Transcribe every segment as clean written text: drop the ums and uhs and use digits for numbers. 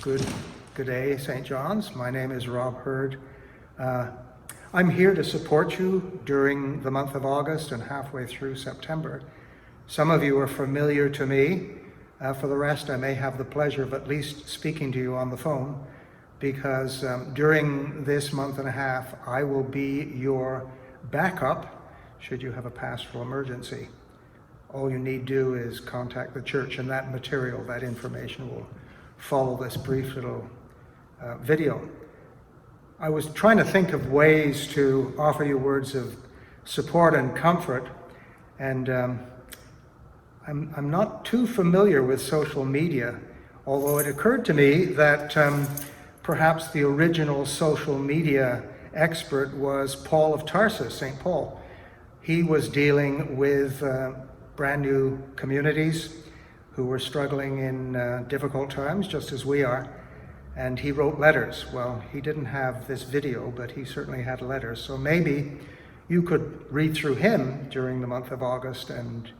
Good day, St. John's. My name is Rob Heard. I'm here to support you during the month of August and halfway through September. Some of you are familiar to me. For the rest, I may have the pleasure of at least speaking to you on the phone, because during this month and a half, I will be your backup should you have a pastoral emergency. All you need do is contact the church, and that material, that information will follow this brief little video. I was trying to think of ways to offer you words of support and comfort, and I'm not too familiar with social media, although it occurred to me that perhaps the original social media expert was Paul of Tarsus, St. Paul. He was dealing with brand new communities who were struggling in difficult times, just as we are, and he wrote letters. Well, he didn't have this video, but he certainly had letters. So maybe you could read through him during the month of August and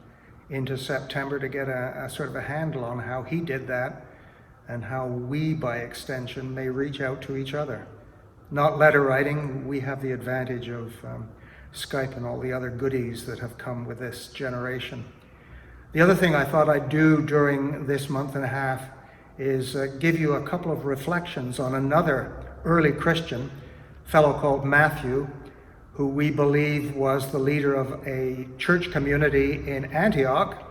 into September to get a sort of a handle on how he did that and how we, by extension, may reach out to each other. Not letter writing, we have the advantage of Skype and all the other goodies that have come with this generation. The other thing I thought I'd do during this month and a half is give you a couple of reflections on another early Christian, fellow called Matthew, who we believe was the leader of a church community in Antioch.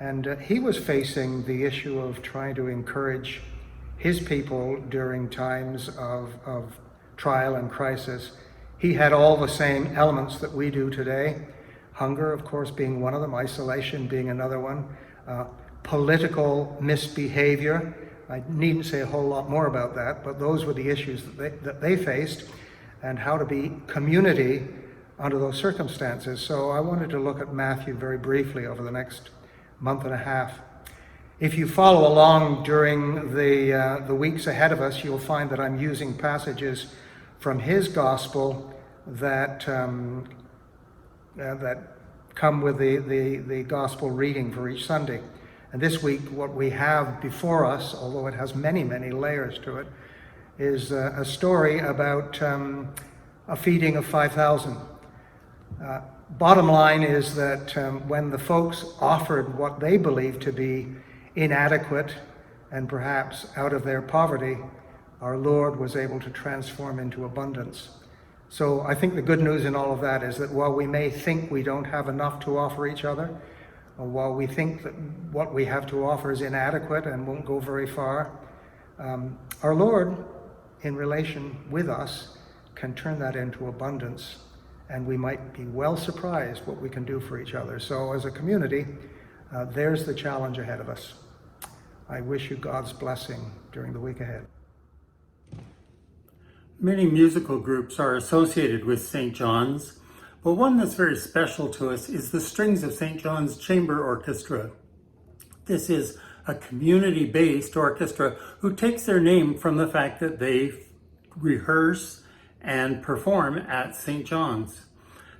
And he was facing the issue of trying to encourage his people during times of trial and crisis. He had all the same elements that we do today. Hunger, of course, being one of them, isolation being another one, political misbehavior. I needn't say a whole lot more about that, but those were the issues that they faced, and how to be community under those circumstances. So I wanted to look at Matthew very briefly over the next month and a half. If you follow along during the weeks ahead of us, you'll find that I'm using passages from his gospel that come with the gospel reading for each Sunday. And this week, what we have before us, although it has many, many layers to it, is a story about a feeding of 5,000. Bottom line is that when the folks offered what they believed to be inadequate and perhaps out of their poverty, our Lord was able to transform into abundance. So I think the good news in all of that is that while we may think we don't have enough to offer each other, or while we think that what we have to offer is inadequate and won't go very far, our Lord, in relation with us, can turn that into abundance, and we might be well surprised what we can do for each other. So as a community, there's the challenge ahead of us. I wish you God's blessing during the week ahead. Many musical groups are associated with St. John's, but one that's very special to us is the Strings of St. John's Chamber Orchestra. This is a community-based orchestra who takes their name from the fact that they rehearse and perform at St. John's.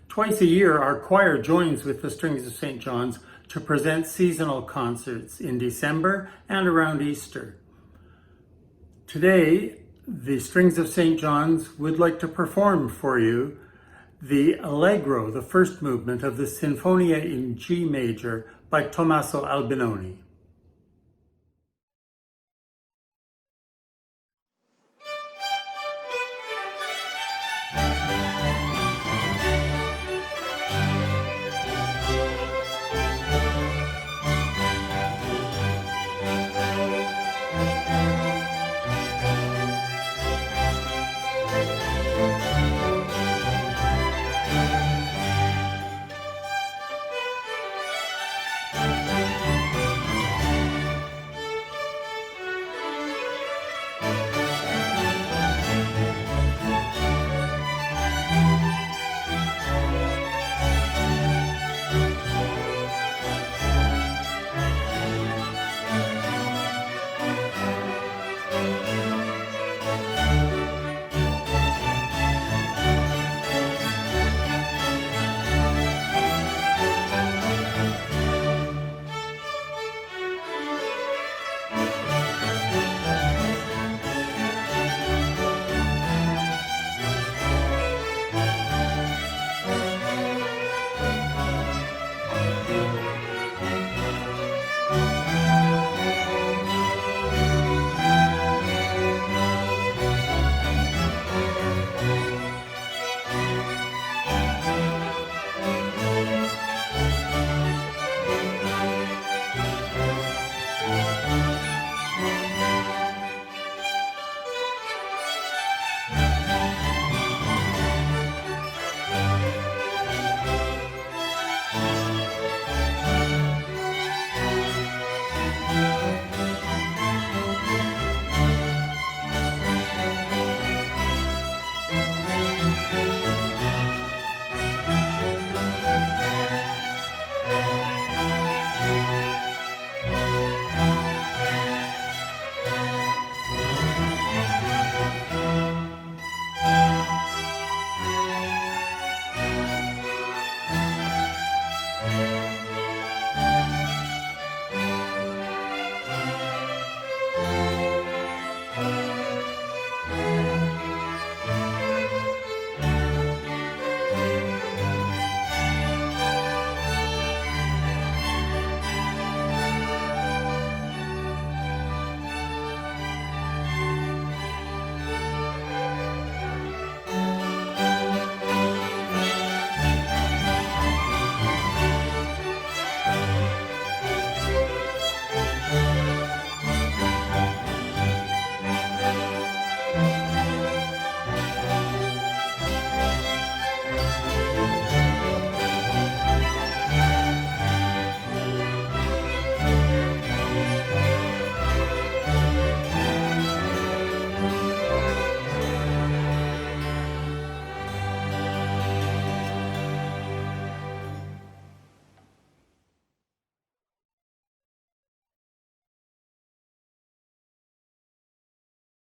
Twice a year, our choir joins with the Strings of St. John's to present seasonal concerts in December and around Easter. Today, the Strings of St. John's would like to perform for you the Allegro, the first movement of the Sinfonia in G major by Tommaso Albinoni.